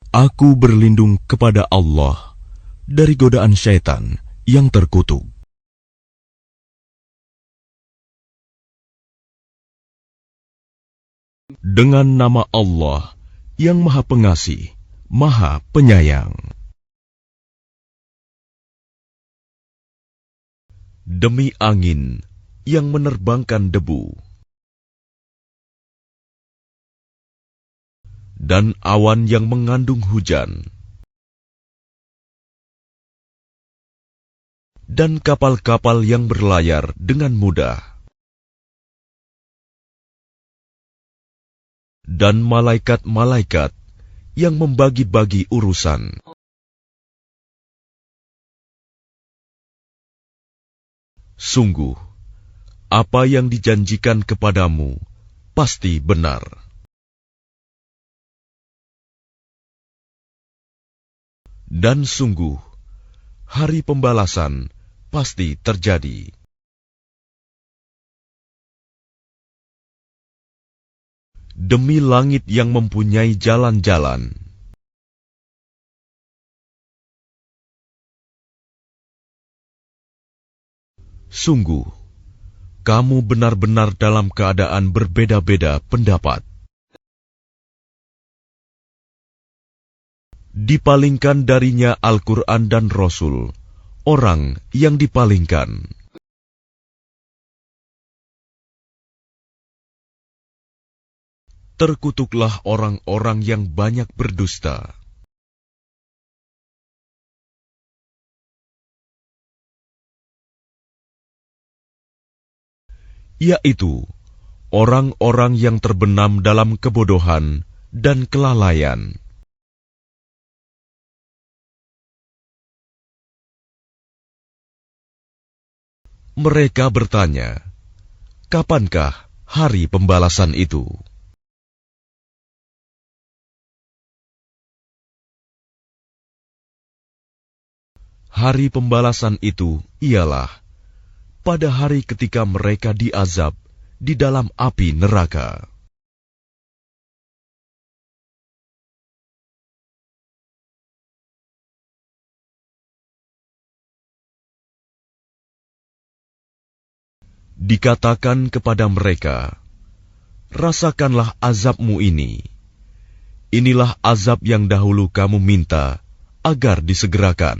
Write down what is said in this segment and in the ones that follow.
Aku berlindung kepada Allah dari godaan syaitan yang terkutuk. Dengan nama Allah yang Maha Pengasih, Maha Penyayang. Demi angin yang menerbangkan debu dan awan yang mengandung hujan, dan kapal-kapal yang berlayar dengan mudah, dan malaikat-malaikat yang membagi-bagi urusan. Sungguh, apa yang dijanjikan kepadamu pasti benar. Dan sungguh, hari pembalasan pasti terjadi. Demi langit yang mempunyai jalan-jalan, sungguh, kamu benar-benar dalam keadaan berbeda-beda pendapat. Dipalingkan darinya Al-Quran dan Rasul, orang yang dipalingkan. Terkutuklah orang-orang yang banyak berdusta. Yaitu orang-orang yang terbenam dalam kebodohan dan kelalaian. Mereka bertanya, kapankah hari pembalasan itu? Hari pembalasan itu ialah pada hari ketika mereka diazab di dalam api neraka. Dikatakan kepada mereka, rasakanlah azabmu ini. Inilah azab yang dahulu kamu minta agar disegerakan.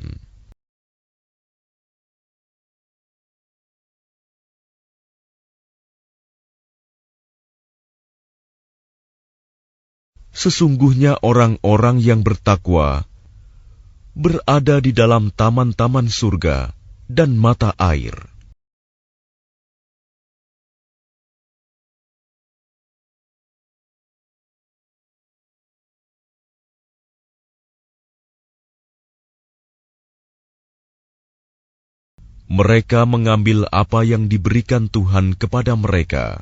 Sesungguhnya orang-orang yang bertakwa berada di dalam taman-taman surga dan mata air. Mereka mengambil apa yang diberikan Tuhan kepada mereka.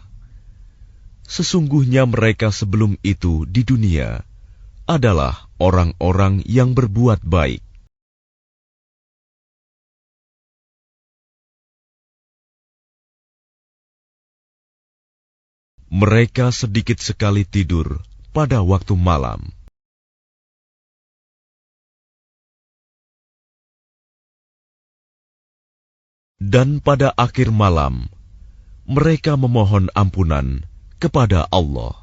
Sesungguhnya mereka sebelum itu di dunia adalah orang-orang yang berbuat baik. Mereka sedikit sekali tidur pada waktu malam. Dan pada akhir malam, mereka memohon ampunan kepada Allah.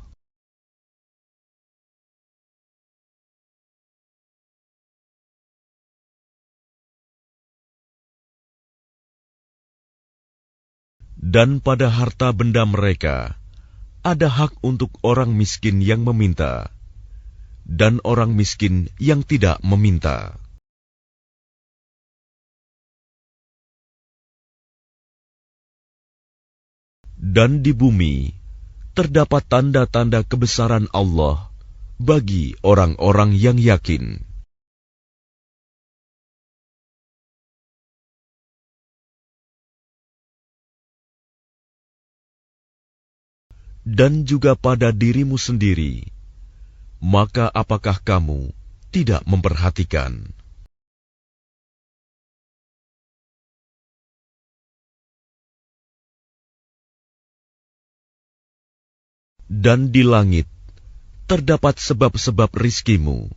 Dan pada harta benda mereka, ada hak untuk orang miskin yang meminta, dan orang miskin yang tidak meminta. Dan di bumi, terdapat tanda-tanda kebesaran Allah bagi orang-orang yang yakin. Dan juga pada dirimu sendiri, maka apakah kamu tidak memperhatikan? Dan di langit terdapat sebab-sebab rizkimu,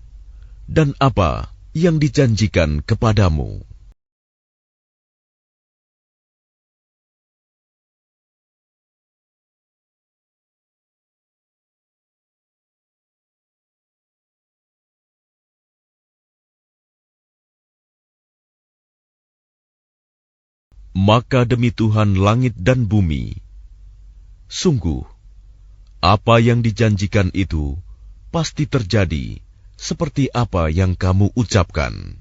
dan apa yang dijanjikan kepadamu. Maka demi Tuhan langit dan bumi, sungguh, apa yang dijanjikan itu pasti terjadi seperti apa yang kamu ucapkan.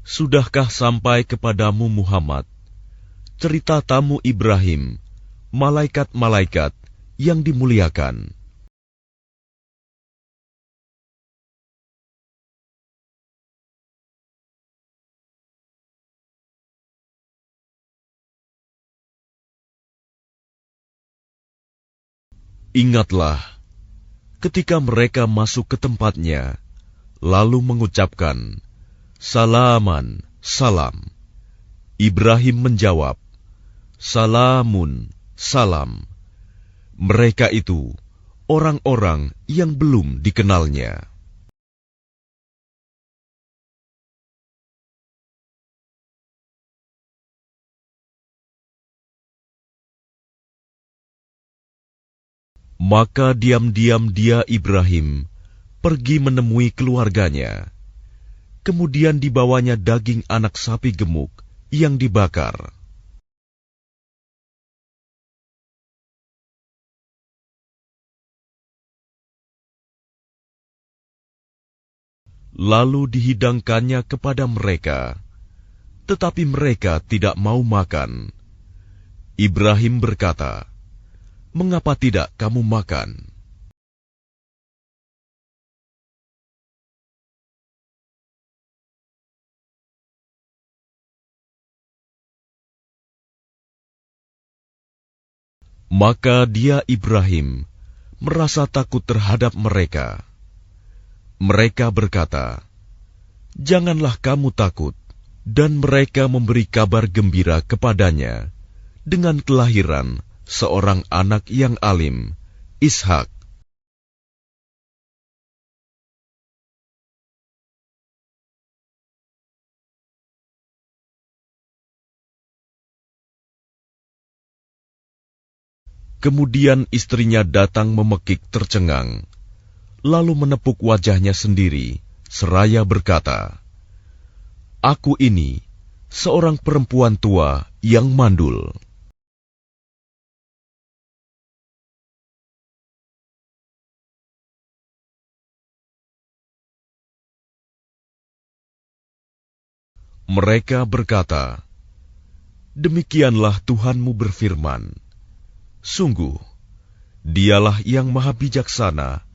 Sudahkah sampai kepadamu Muhammad cerita tamu Ibrahim, malaikat-malaikat yang dimuliakan? Ingatlah, ketika mereka masuk ke tempatnya, lalu mengucapkan, "Salaman, salam." Ibrahim menjawab, "Salamun, salam." Mereka itu orang-orang yang belum dikenalnya. Maka diam-diam dia Ibrahim pergi menemui keluarganya. Kemudian dibawanya daging anak sapi gemuk yang dibakar. Lalu dihidangkannya kepada mereka, tetapi mereka tidak mau makan. Ibrahim berkata, "Mengapa tidak kamu makan?" Maka dia Ibrahim merasa takut terhadap mereka. Mereka berkata, "Janganlah kamu takut." Dan mereka memberi kabar gembira kepadanya dengan kelahiran seorang anak yang alim, Ishak. Kemudian istrinya datang memekik tercengang, lalu menepuk wajahnya sendiri, seraya berkata, "Aku ini seorang perempuan tua yang mandul." Mereka berkata, "Demikianlah Tuhanmu berfirman, sungguh, Dialah yang maha bijaksana,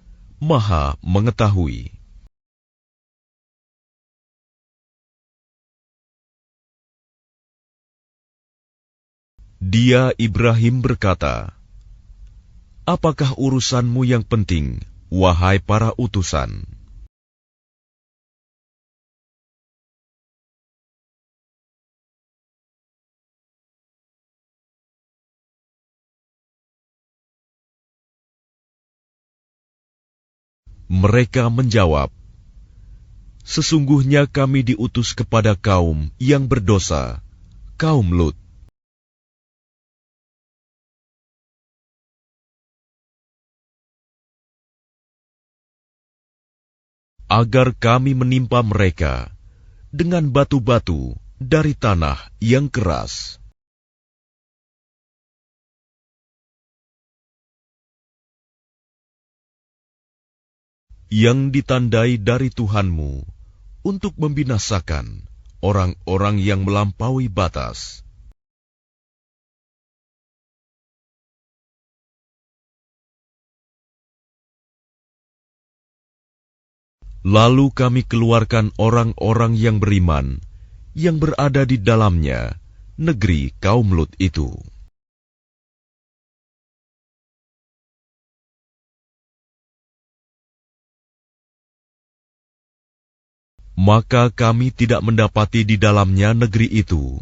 maha mengetahui." Dia Ibrahim berkata, "Apakah urusanmu yang penting, wahai para utusan?" Mereka menjawab, "Sesungguhnya kami diutus kepada kaum yang berdosa, kaum Lut." Agar kami menimpa mereka dengan batu-batu dari tanah yang keras. Yang ditandai dari Tuhanmu untuk membinasakan orang-orang yang melampaui batas. Lalu kami keluarkan orang-orang yang beriman, yang berada di dalamnya, negeri kaum Lut itu. Maka kami tidak mendapati di dalamnya negeri itu,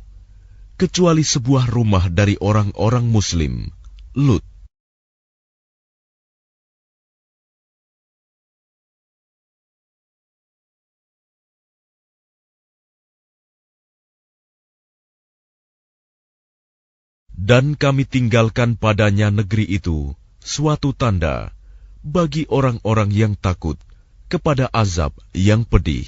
kecuali sebuah rumah dari orang-orang Muslim, Lut. Dan kami tinggalkan padanya negeri itu suatu tanda bagi orang-orang yang takut kepada azab yang pedih.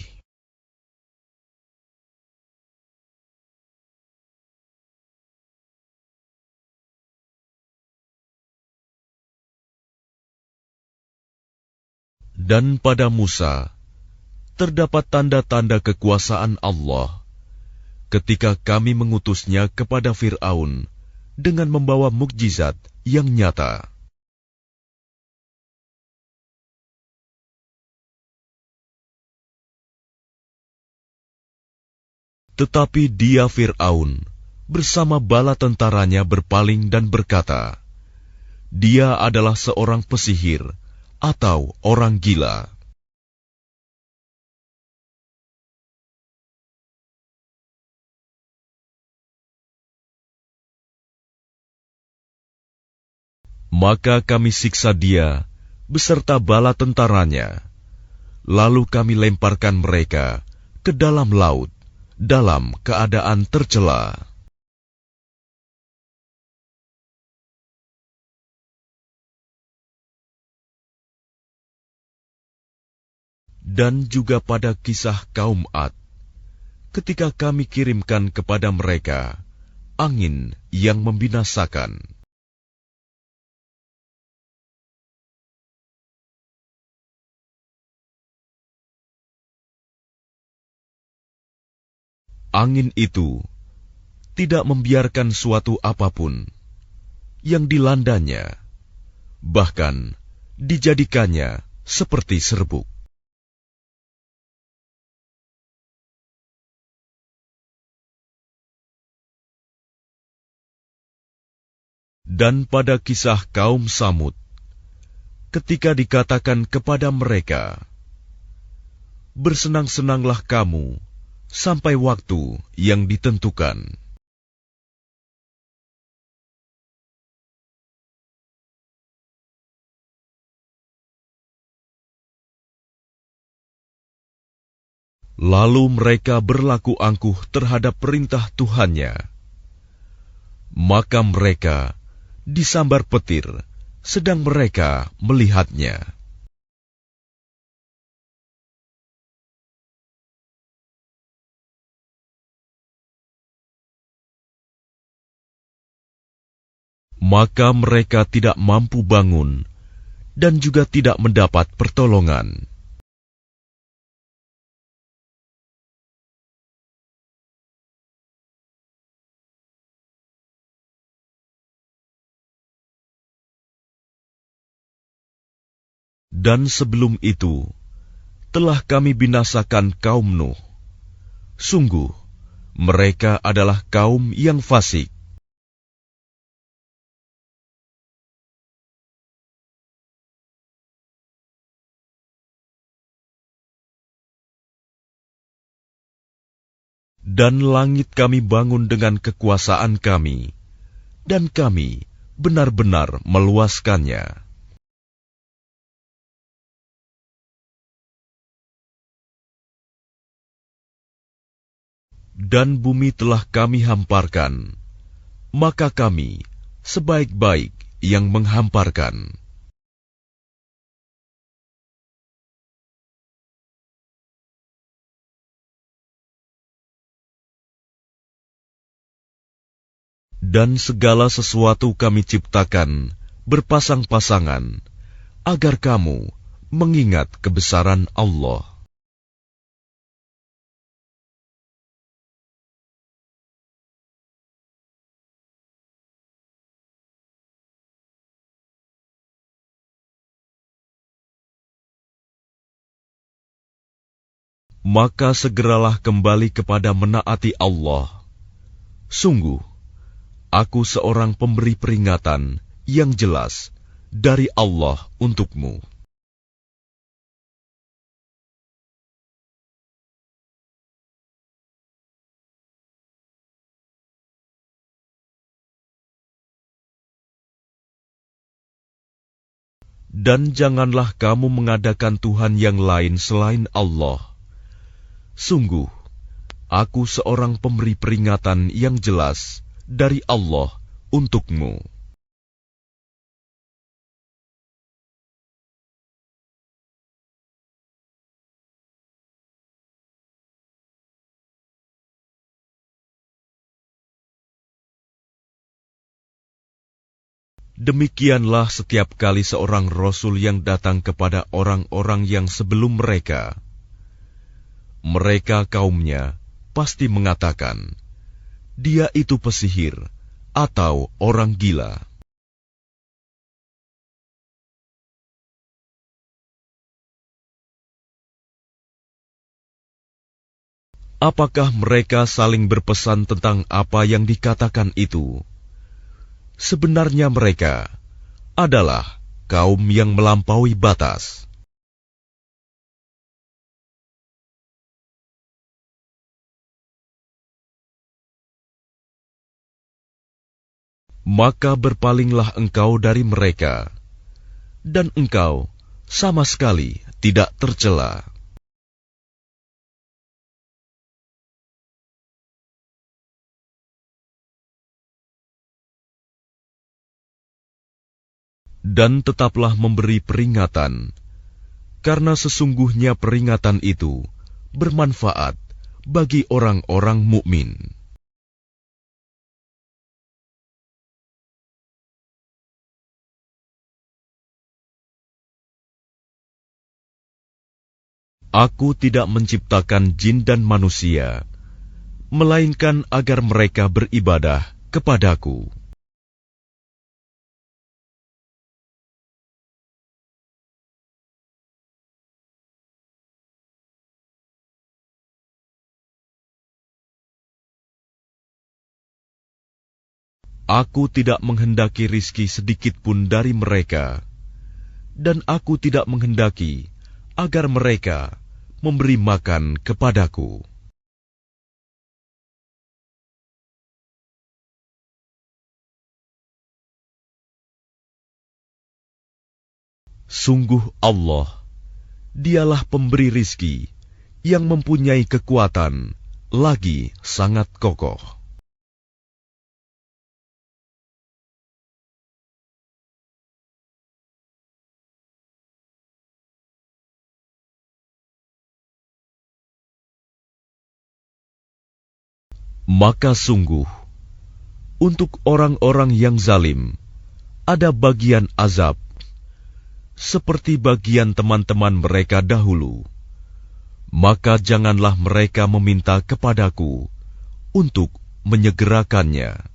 Dan pada Musa terdapat tanda-tanda kekuasaan Allah ketika kami mengutusnya kepada Fir'aun dengan membawa mukjizat yang nyata. Tetapi dia Fir'aun bersama bala tentaranya berpaling dan berkata, "Dia adalah seorang pesihir atau orang gila." Maka kami siksa dia beserta bala tentaranya, lalu kami lemparkan mereka ke dalam laut dalam keadaan tercela. Dan juga pada kisah kaum Ad, ketika kami kirimkan kepada mereka angin yang membinasakan. Angin itu tidak membiarkan suatu apapun yang dilandanya, bahkan dijadikannya seperti serbuk. Dan pada kisah kaum Samud, ketika dikatakan kepada mereka, "Bersenang-senanglah kamu sampai waktu yang ditentukan." Lalu mereka berlaku angkuh terhadap perintah Tuhannya. Maka mereka disambar petir sedang mereka melihatnya. Maka mereka tidak mampu bangun dan juga tidak mendapat pertolongan. Dan sebelum itu, telah kami binasakan kaum Nuh. Sungguh, mereka adalah kaum yang fasik. Dan langit kami bangun dengan kekuasaan kami, dan kami benar-benar meluaskannya. Dan bumi telah kami hamparkan, maka kami sebaik-baik yang menghamparkan. Dan segala sesuatu kami ciptakan berpasang-pasangan, agar kamu mengingat kebesaran Allah. Maka segeralah kembali kepada menaati Allah. Sungguh, aku seorang pemberi peringatan yang jelas dari Allah untukmu. Dan janganlah kamu mengadakan Tuhan yang lain selain Allah. Sungguh, aku seorang pemberi peringatan yang jelas dari Allah untukmu. Demikianlah setiap kali seorang Rasul yang datang kepada orang-orang yang sebelum mereka. Mereka kaumnya pasti mengatakan, dia itu pesihir atau orang gila. Apakah mereka saling berpesan tentang apa yang dikatakan itu? Sebenarnya mereka adalah kaum yang melampaui batas. Maka berpalinglah engkau dari mereka, dan engkau sama sekali tidak tercela. Dan tetaplah memberi peringatan, karena sesungguhnya peringatan itu bermanfaat bagi orang-orang mukmin. Aku tidak menciptakan jin dan manusia, melainkan agar mereka beribadah kepadaku. Aku tidak menghendaki rizki sedikit pun dari mereka, dan aku tidak menghendaki agar mereka memberi makan kepadaku. Sungguh Allah, dialah pemberi rizki yang mempunyai kekuatan lagi sangat kokoh. Maka sungguh, untuk orang-orang yang zalim, ada bagian azab, seperti bagian teman-teman mereka dahulu. Maka janganlah mereka meminta kepadaku untuk menyegerakannya.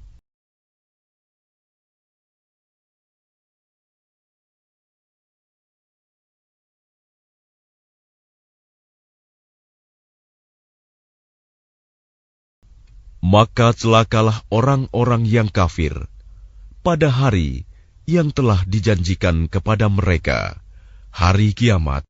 Maka celakalah orang-orang yang kafir pada hari yang telah dijanjikan kepada mereka, hari kiamat.